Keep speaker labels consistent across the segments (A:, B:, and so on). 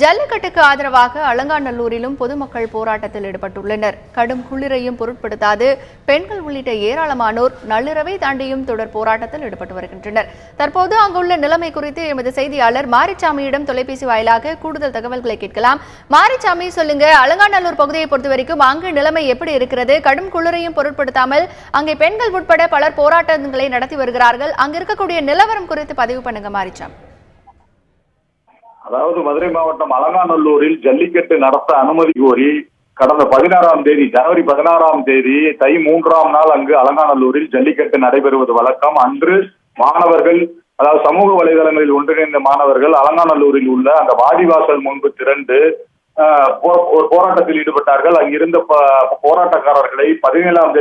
A: ஜல்லிக்கட்டுக்கு ஆதரவாக அலங்காநல்லூரிலும் பொதுமக்கள் போராட்டத்தில் ஈடுபட்டுள்ளனர். கடும் குளிரையும் பொருட்படுத்தாது பெண்கள் உள்ளிட்ட ஏராளமானோர் நள்ளிரவை தாண்டியும் தொடர் போராட்டத்தில் ஈடுபட்டு வருகின்றனர். தற்போது அங்குள்ள நிலைமை குறித்து எமது செய்தியாளர் மாரிச்சாமியிடம் தொலைபேசி வாயிலாக கூடுதல் தகவல்களை கேட்கலாம். மாரிச்சாமி, சொல்லுங்க, அலங்காநல்லூர் பகுதியை பொறுத்தவரைக்கும் அங்கு நிலைமை எப்படி இருக்கிறது? கடும் குளிரையும் பொருட்படுத்தாமல் அங்கே பெண்கள் உட்பட பலர் போராட்டங்களை நடத்தி வருகிறார்கள். அங்கு இருக்கக்கூடிய நிலவரம் குறித்து பதிவு பண்ணுங்க மாரிச்சாமி.
B: அதாவது மதுரை மாவட்டம் அலங்காநல்லூரில் ஜல்லிக்கட்டு நடத்த அனுமதி கோரி கடந்த 16ஆம் தேதி, ஜனவரி 16ஆம் தேதி தை 3ஆம் நாள் அங்கு அலங்காநல்லூரில் ஜல்லிக்கட்டு நடைபெறுவது வழக்கம். அன்று மாணவர்கள், அதாவது சமூக வலைதளங்களில் ஒன்றிணைந்த மாணவர்கள் அலங்காநல்லூரில் உள்ள அந்த வாடிவாசல் முன்பு திரண்டு ஒரு போராட்டத்தில் ஈடுபட்டார்கள். அங்கிருந்த போராட்டக்காரர்களை 16ஆம்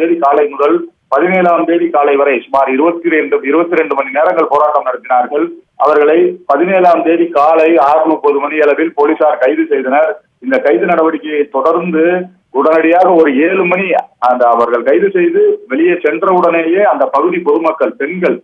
B: தேதி காலை முதல் 17ஆம் தேதி காலை வரை சுமார் 22 மணி நேரங்கள் போராட்டம் நடத்தினார்கள். அவர்களை 17ஆம் தேதி காலை 6:30 மணி அளவில் போலீசார் கைது செய்தனர். இந்த கைது நடவடிக்கையை தொடர்ந்து உடனடியாக ஒரு 7 மணி அவர்கள் கைது செய்து வெளியே சென்றவுடனேயே அந்த பகுதி பொதுமக்கள், பெண்கள்,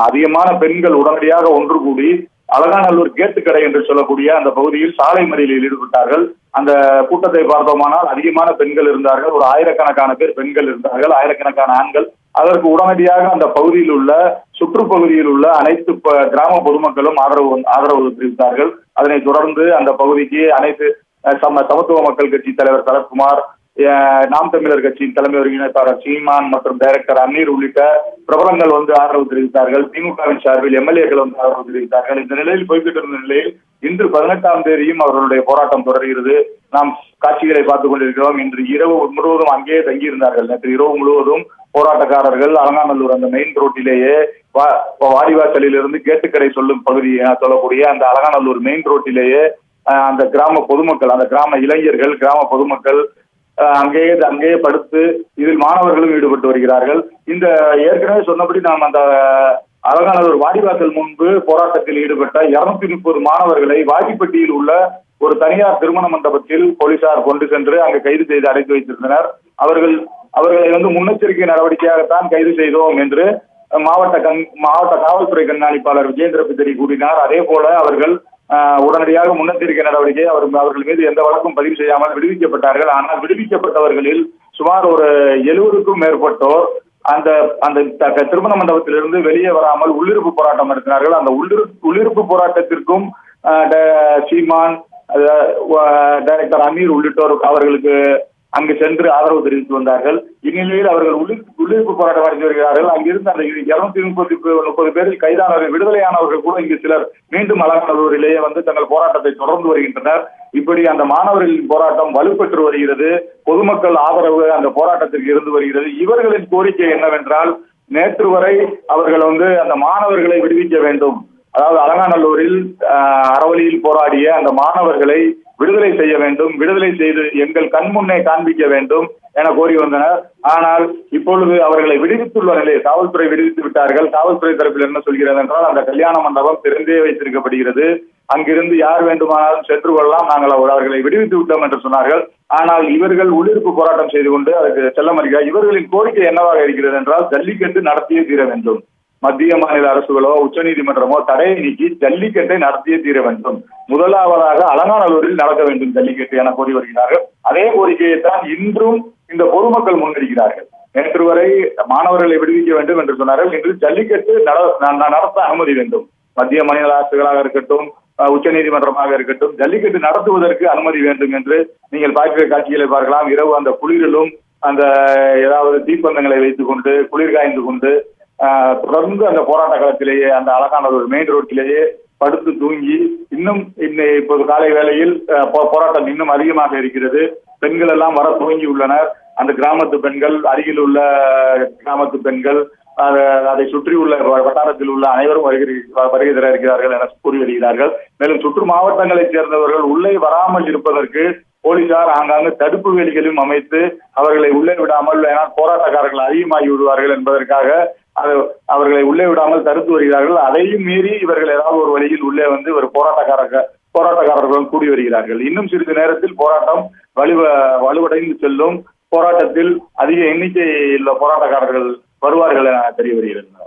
B: அதிகமான பெண்கள் உடனடியாக ஒன்று கூடி அலங்காநல்லூர் கேட்டுக்கடை என்று சொல்லக்கூடிய அந்த பகுதியில் சாலை மறியலில் ஈடுபட்டார்கள். அந்த கூட்டத்தை பார்த்தோமானால் அதிகமான பெண்கள் இருந்தார்கள். ஒரு ஆயிரக்கணக்கான பேர் பெண்கள் இருந்தார்கள், ஆயிரக்கணக்கான ஆண்கள். அதற்கு உடனடியாக அந்த பகுதியில் உள்ள சுற்றுப்பகுதியில் உள்ள அனைத்து கிராம பொதுமக்களும் ஆதரவு தெரிவித்தார்கள். அதனைத் தொடர்ந்து அந்த பகுதிக்கு அனைத்து சமத்துவ மக்கள் கட்சி தலைவர் சரத்குமார், நாம் தமிழர் கட்சியின் தலைமை ஒருங்கிணைப்பாளர் சீமான் மற்றும் டைரக்டர் அன்னீர் உள்ளிட்ட பிரபலங்கள் ஆதரவு தெரிவித்தார்கள். திமுகவின் சார்பில் எம்எல்ஏக்கள் ஆதரவு தெரிவித்தார்கள். இந்த நிலையில் போய்கிட்டு இருந்த நிலையில் இன்று 18ஆம் தேதியும் அவர்களுடைய போராட்டம் தொடர்கிறது. நாம் காட்சிகளை பார்த்துக் கொண்டிருக்கிறோம். இன்று இரவு முழுவதும் அங்கேயே தங்கியிருந்தார்கள். நேற்று இரவு முழுவதும் போராட்டக்காரர்கள் அலங்காநல்லூர் அந்த மெயின் ரோட்டிலேயே வாடிவாசலில் இருந்து கேட்டுக்கடை சொல்லும் பகுதி என சொல்லக்கூடிய அந்த அலங்காநல்லூர் மெயின் ரோட்டிலேயே அந்த கிராம பொதுமக்கள், அந்த கிராம இளைஞர்கள், கிராம பொதுமக்கள் அங்கேயே படுத்து இதில் மாணவர்களும் ஈடுபட்டு வருகிறார்கள். இந்த ஏற்கனவே சொன்னபடி நாம் அந்த அலங்காநல்லூர் வாடிவாசல் முன்பு போராட்டத்தில் ஈடுபட்ட 230 மாணவர்களை வாடிப்பட்டியில் உள்ள ஒரு தனியார் திருமண மண்டபத்தில் போலீசார் கொண்டு சென்று அங்கு கைது செய்து அடைத்து வைத்திருந்தனர். அவர்களை முன்னெச்சரிக்கை நடவடிக்கையாகத்தான் கைது செய்தோம் என்று மாவட்ட காவல்துறை கண்காணிப்பாளர் விஜேந்திர பித்தரி கூறினார். அதே போல அவர்கள் உடனடியாக முன்னெச்சரிக்கை நடவடிக்கை அவர்கள் மீது எந்த வழக்கும் பதிவு செய்யாமல் விடுவிக்கப்பட்டார்கள். ஆனால் விடுவிக்கப்பட்டவர்களில் சுமார் ஒரு 70க்கும் மேற்பட்டோர் அந்த திருமண மண்டபத்திலிருந்து வெளியே வராமல் உள்ளிருப்பு போராட்டம் நடத்தினார்கள். அந்த உள்ளிருப்பு போராட்டத்திற்கும் சீமான், டைரக்டர் அமீர் உள்ளிட்டோர் அவர்களுக்கு அங்கு சென்று ஆதரவு தெரிவித்து வந்தார்கள். இந்நிலையில் அவர்கள் உள்ளிருப்பு போராட்டம் நடத்தி வருகிறார்கள். அங்கிருந்து அந்த 230 பேரில் கைதானவர்கள், விடுதலையானவர்கள் கூட இங்கு சிலர் மீண்டும் அலங்காநல்லூரிலேயே தங்கள் போராட்டத்தை தொடர்ந்து வருகின்றனர். இப்படி அந்த மாணவர்களின் போராட்டம் வலுப்பெற்று வருகிறது. பொதுமக்கள் ஆதரவு அந்த போராட்டத்திற்கு இருந்து வருகிறது. இவர்களின் கோரிக்கை என்னவென்றால், நேற்று வரை அவர்கள் அந்த மாணவர்களை விடுவிக்க வேண்டும், அதாவது அலங்காநல்லூரில் அறவழியில் போராடிய அந்த மாணவர்களை விடுதலை செய்ய வேண்டும், விடுதலை செய்து எங்கள் கண்முன்னே காண்பிக்க வேண்டும் என கோரி வந்தனர். ஆனால் இப்பொழுது அவர்களை விடுவித்துள்ள நிலையில் காவல்துறை விடுவித்து விட்டார்கள். காவல்துறை தரப்பில் என்ன சொல்கிறது என்றால், அந்த கல்யாண மண்டபம் திறந்தே வைத்திருக்கப்படுகிறது, அங்கிருந்து யார் வேண்டுமானாலும் சென்று கொள்ளலாம், நாங்கள் அவர்களை விடுவித்து விட்டோம் என்று சொன்னார்கள். ஆனால் இவர்கள் உள்ளிருப்பு போராட்டம் செய்து கொண்டு அதற்கு செல்ல மறுக்கிறார். இவர்களின் கோரிக்கை என்னவாக இருக்கிறது என்றால், ஜல்லிக்கட்டு நடத்தியே தீர வேண்டும், மத்திய மாநில அரசுகளோ உச்சநீதிமன்றமோ தடையை நீக்கி ஜல்லிக்கட்டை நடத்தியே தீர வேண்டும், முதலாவதாக அலங்காநல்லூரில் நடக்க வேண்டும் ஜல்லிக்கட்டு என கோரி வருகிறார்கள். அதே கோரிக்கையைத்தான் இன்றும் இந்த பொதுமக்கள் முன்வைக்கிறார்கள். நேற்று வரை மாணவர்களை விடுவிக்க வேண்டும் என்று சொன்னார்கள். இன்று ஜல்லிக்கட்டு நடத்த அனுமதி வேண்டும், மத்திய மாநில அரசுகளாக இருக்கட்டும், உச்சநீதிமன்றமாக இருக்கட்டும், ஜல்லிக்கட்டு நடத்துவதற்கு அனுமதி வேண்டும் என்று நீங்கள் பார்க்கிற காட்சிகளை பார்க்கலாம். இரவு அந்த குளிரிலும் அந்த ஏதாவது தீப்பந்தங்களை வைத்துக் கொண்டு குளிர் காய்ந்து கொண்டு தொடர்ந்து அந்த போராட்ட களத்திலேயே, அந்த அலங்காநல்லூர் மெயின் ரோட்டிலேயே படுத்து தூங்கி இப்போது காலை வேளையில் போராட்டம் இன்னும் அதிகமாக இருக்கிறது. பெண்கள் எல்லாம் வர துவங்கி உள்ளனர். அந்த கிராமத்து பெண்கள், அருகில் உள்ள கிராமத்து பெண்கள், அதை சுற்றி உள்ள வட்டாரத்தில் உள்ள அனைவரும் வருகை தர இருக்கிறார்கள் என கூறி வருகிறார்கள். மேலும் சுற்று மாவட்டங்களைச் சேர்ந்தவர்கள் உள்ளே வராமல் இருப்பதற்கு போலீசார் ஆங்காங்கு தடுப்பு வேலிகளும் அமைத்து அவர்களை உள்ளே விடாமல், ஏனால் போராட்டக்காரர்கள் அதிகமாகி விடுவார்கள் என்பதற்காக அவர்களை உள்ளே விடாமல் தடுத்து வருகிறார்கள். அதையும் மீறி இவர்கள் ஏதாவது ஒரு வழியில் உள்ளே ஒரு போராட்டக்காரர்களும் கூடி வருகிறார்கள். இன்னும் சிறிது நேரத்தில் போராட்டம் வலுவடைந்து செல்லும். போராட்டத்தில் அதிக எண்ணிக்கையில் போராட்டக்காரர்கள் வருவார்கள் என தெரிய வருகிறது.